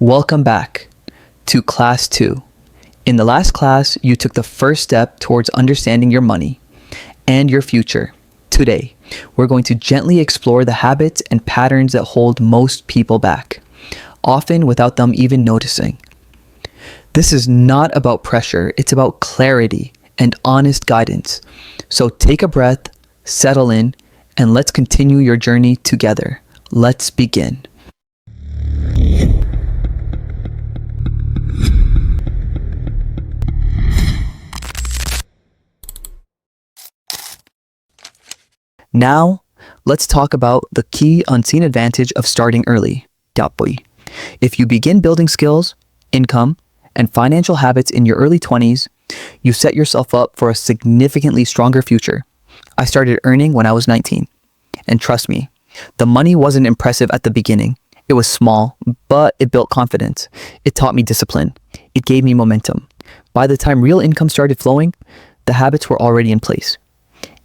Welcome back to Class 2. In the last class, you took the first step towards understanding your money and your future. Today, we're going to gently explore the habits and patterns that hold most people back, often without them even noticing. This is not about pressure, it's about clarity and honest guidance. So take a breath, settle in, and let's continue your journey together. Let's begin. Now, let's talk about the key unseen advantage of starting early. If you begin building skills, income, and financial habits in your early 20s, you set yourself up for a significantly stronger future. I started earning when I was 19. And trust me, the money wasn't impressive at the beginning. It was small, but it built confidence. It taught me discipline. It gave me momentum. By the time real income started flowing, the habits were already in place.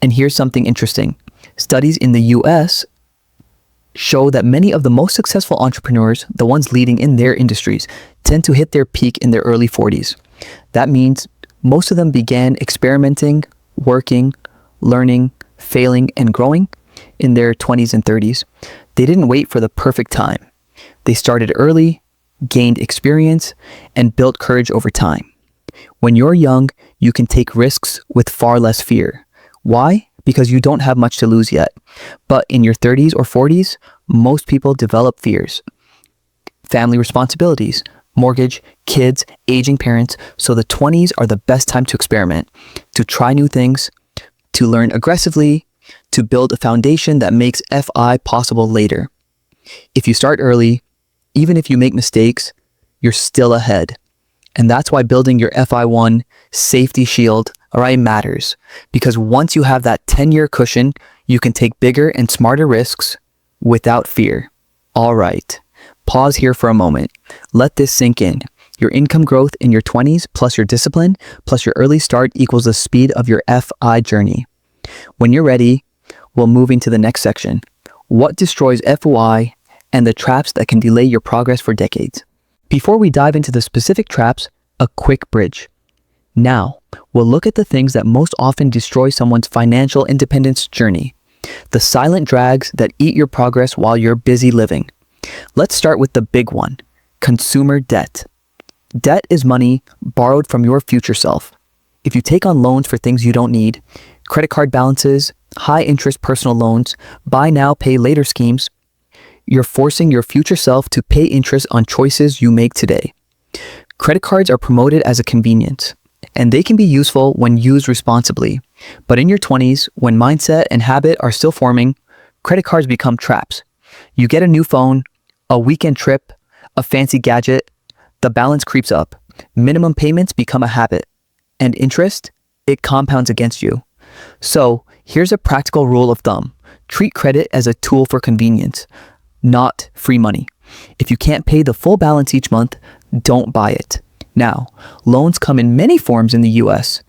And here's something interesting. Studies in the US show that many of the most successful entrepreneurs, the ones leading in their industries, tend to hit their peak in their early 40s. That means most of them began experimenting, working, learning, failing, and growing in their 20s and 30s. They didn't wait for the perfect time. They started early, gained experience, and built courage over time. When you're young, you can take risks with far less fear. Why? Because you don't have much to lose yet. But in your 30s or 40s, most people develop fears. Family responsibilities, mortgage, kids, aging parents. So the 20s are the best time to experiment, to try new things, to learn aggressively, to build a foundation that makes FI possible later. If you start early, even if you make mistakes, you're still ahead. And that's why building your FI1 safety shield, matters. Because once you have that 10-year cushion, you can take bigger and smarter risks without fear. All right, pause here for a moment. Let this sink in. Your income growth in your 20s plus your discipline plus your early start equals the speed of your FI journey. When you're ready, we'll move into the next section. What destroys FOI and the traps that can delay your progress for decades. Before we dive into the specific traps, a quick bridge. Now, we'll look at the things that most often destroy someone's financial independence journey. The silent drags that eat your progress while you're busy living. Let's start with the big one, consumer debt. Debt is money borrowed from your future self. If you take on loans for things you don't need, credit card balances, high interest personal loans, buy now, pay later schemes, you're forcing your future self to pay interest on choices you make today. Credit cards are promoted as a convenience, and they can be useful when used responsibly. But in your 20s, when mindset and habit are still forming, credit cards become traps. You get a new phone, a weekend trip, a fancy gadget, the balance creeps up. Minimum payments become a habit. And interest, it compounds against you. So here's a practical rule of thumb. Treat credit as a tool for convenience, not free money. If you can't pay the full balance each month, don't buy it. Now, loans come in many forms in the US.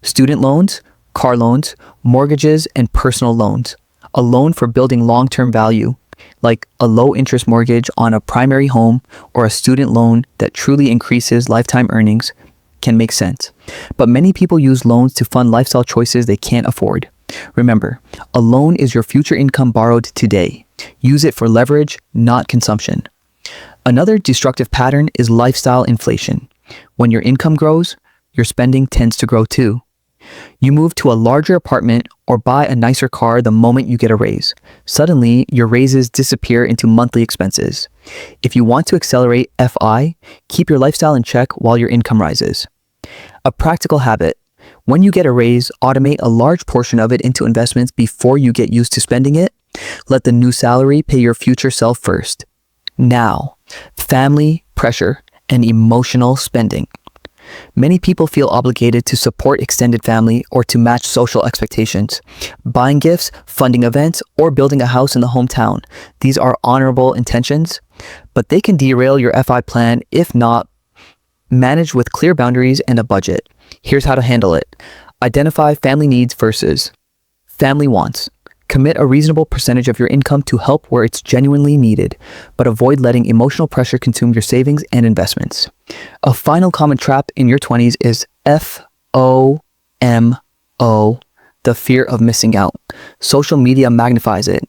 Student loans, car loans, mortgages, and personal loans. A loan for building long-term value, like a low-interest mortgage on a primary home or a student loan that truly increases lifetime earnings, can make sense. But many people use loans to fund lifestyle choices they can't afford. Remember, a loan is your future income borrowed today. Use it for leverage, not consumption. Another destructive pattern is lifestyle inflation. When your income grows, your spending tends to grow too. You move to a larger apartment or buy a nicer car the moment you get a raise. Suddenly, your raises disappear into monthly expenses. If you want to accelerate FI, keep your lifestyle in check while your income rises. A practical habit. When you get a raise, automate a large portion of it into investments before you get used to spending it. Let the new salary pay your future self first. Now, family, pressure, and emotional spending. Many people feel obligated to support extended family or to match social expectations. Buying gifts, funding events, or building a house in the hometown. These are honorable intentions, but they can derail your FI plan if not managed with clear boundaries and a budget. Here's how to handle it. Identify family needs versus family wants. Commit a reasonable percentage of your income to help where it's genuinely needed, but avoid letting emotional pressure consume your savings and investments. A final common trap in your 20s is FOMO, the fear of missing out. Social media magnifies it.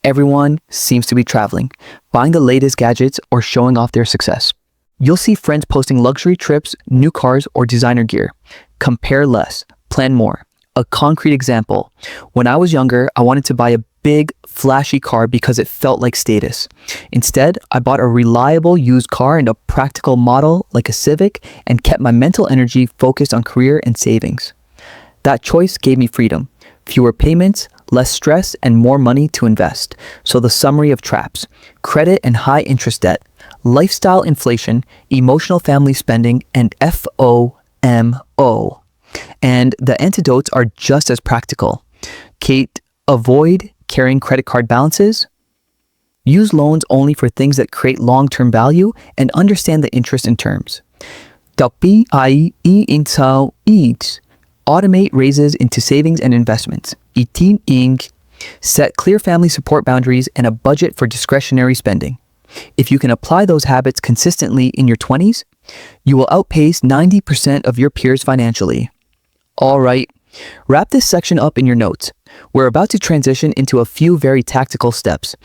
Everyone seems to be traveling, buying the latest gadgets, or showing off their success. You'll see friends posting luxury trips, new cars, or designer gear. Compare less, plan more. A concrete example: when I was younger, I wanted to buy a big, flashy car because it felt like status. Instead, I bought a reliable used car and a practical model like a Civic and kept my mental energy focused on career and savings. That choice gave me freedom, fewer payments, less stress, and more money to invest. So the summary of traps: credit and high interest debt, lifestyle inflation, emotional family spending, and FOMO. And the antidotes are just as practical. Kate, avoid carrying credit card balances. Use loans only for things that create long-term value and understand the interest and terms. Automate raises into savings and investments. Set clear family support boundaries and a budget for discretionary spending. If you can apply those habits consistently in your 20s, you will outpace 90% of your peers financially. All right, wrap this section up in your notes. We're about to transition into a few very tactical steps: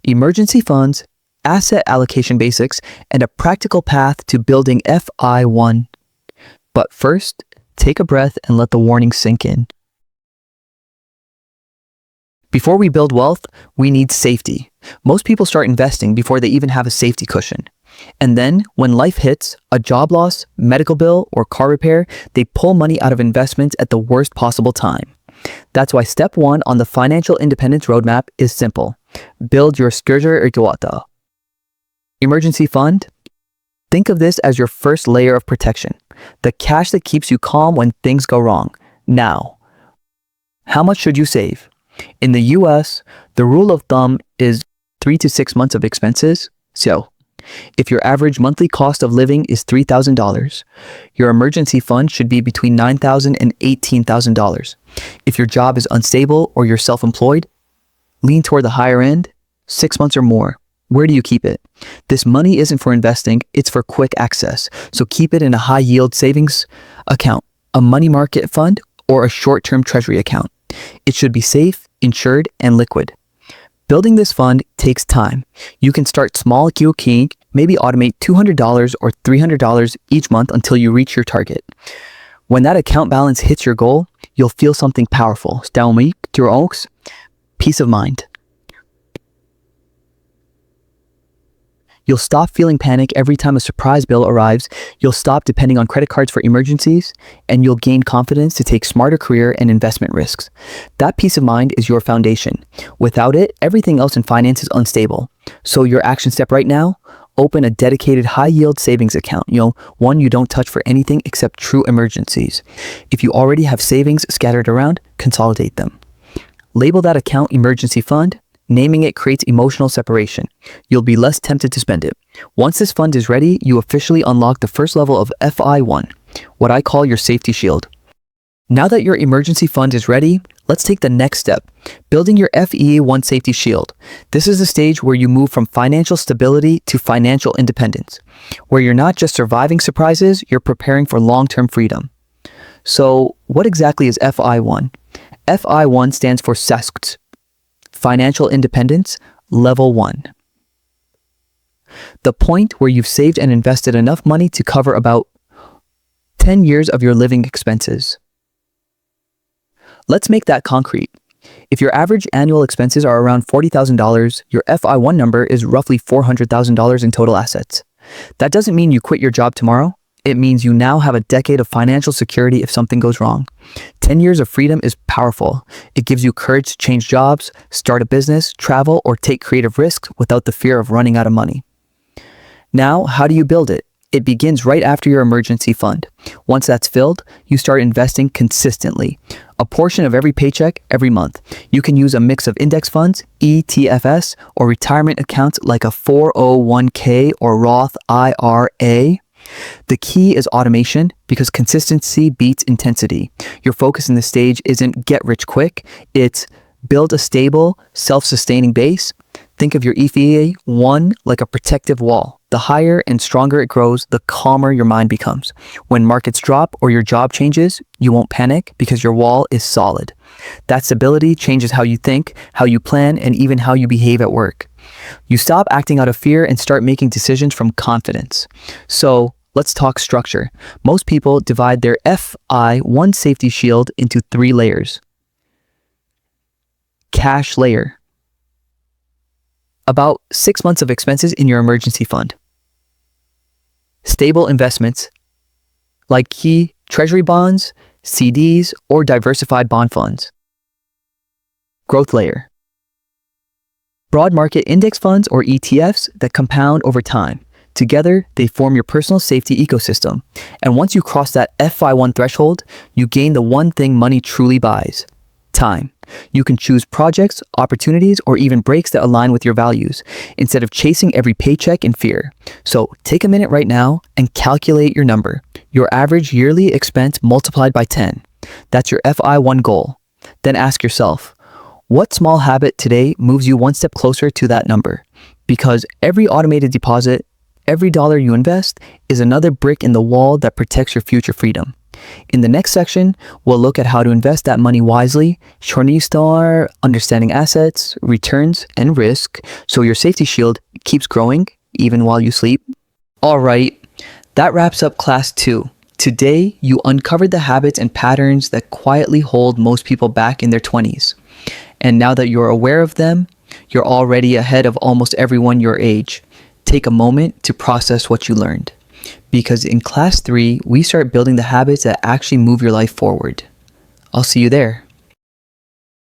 emergency funds, asset allocation basics, and a practical path to building FI1. But first, take a breath and let the warning sink in. Before we build wealth, we need safety. Most people start investing before they even have a safety cushion. And then, when life hits, a job loss, medical bill, or car repair, they pull money out of investments at the worst possible time. That's why step 1 on the financial independence roadmap is simple: build your skirger. Emergency fund? Think of this as your first layer of protection, the cash that keeps you calm when things go wrong. Now, how much should you save? In the US, the rule of thumb is 3 to 6 months of expenses. So, if your average monthly cost of living is $3,000, your emergency fund should be between $9,000 and $18,000. If your job is unstable or you're self-employed, lean toward the higher end, 6 months or more. Where do you keep it? This money isn't for investing, it's for quick access. So keep it in a high-yield savings account, a money market fund, or a short-term treasury account. It should be safe, insured, and liquid. Building this fund takes time. You can start small, maybe automate $200 or $300 each month until you reach your target. When that account balance hits your goal, you'll feel something powerful. Peace of mind. You'll stop feeling panic every time a surprise bill arrives, you'll stop depending on credit cards for emergencies, and you'll gain confidence to take smarter career and investment risks. That peace of mind is your foundation. Without it, everything else in finance is unstable. So your action step right now: open a dedicated high-yield savings account, one you don't touch for anything except true emergencies. If you already have savings scattered around, consolidate them. Label that account emergency fund. Naming it creates emotional separation. You'll be less tempted to spend it. Once this fund is ready, you officially unlock the first level of FI1, what I call your safety shield. Now that your emergency fund is ready, let's take the next step: building your FEA1 safety shield. This is the stage where you move from financial stability to financial independence, where you're not just surviving surprises, you're preparing for long-term freedom. So what exactly is FI1? FI1 stands for SASKT, Financial Independence, Level 1. The point where you've saved and invested enough money to cover about 10 years of your living expenses. Let's make that concrete. If your average annual expenses are around $40,000, your FI1 number is roughly $400,000 in total assets. That doesn't mean you quit your job tomorrow. It means you now have a decade of financial security if something goes wrong. 10 years of freedom is powerful. It gives you courage to change jobs, start a business, travel, or take creative risks without the fear of running out of money. Now, how do you build it? It begins right after your emergency fund. Once that's filled, you start investing consistently. A portion of every paycheck every month. You can use a mix of index funds, ETFs, or retirement accounts like a 401k or Roth IRA. The key is automation, because consistency beats intensity. Your focus in this stage isn't get rich quick, it's Build a stable, self-sustaining base. Think of your EVA1 like a protective wall. The higher and stronger it grows, the calmer your mind becomes. When markets drop or your job changes, you won't panic because your wall is solid. That stability changes how you think, how you plan, and even how you behave at work. You stop acting out of fear and start making decisions from confidence. So, let's talk structure. Most people divide their FI1 safety shield into 3 layers. Cash layer. About 6 months of expenses in your emergency fund. Stable investments like key treasury bonds, CDs, or diversified bond funds. Growth layer. Broad market index funds or ETFs that compound over time. Together, they form your personal safety ecosystem. And once you cross that FI1 threshold, you gain the one thing money truly buys: time. You can choose projects, opportunities, or even breaks that align with your values, instead of chasing every paycheck in fear. So take a minute right now and calculate your number. Your average yearly expense multiplied by 10. That's your FI1 goal. Then ask yourself, what small habit today moves you one step closer to that number? Because every automated deposit, every dollar you invest, is another brick in the wall that protects your future freedom. In the next section, we'll look at how to invest that money wisely, start understanding assets, returns, and risk, so your safety shield keeps growing even while you sleep. Alright, that wraps up class 2. Today, you uncovered the habits and patterns that quietly hold most people back in their 20s. And now that you're aware of them, you're already ahead of almost everyone your age. Take a moment to process what you learned. Because in class 3, we start building the habits that actually move your life forward. I'll see you there.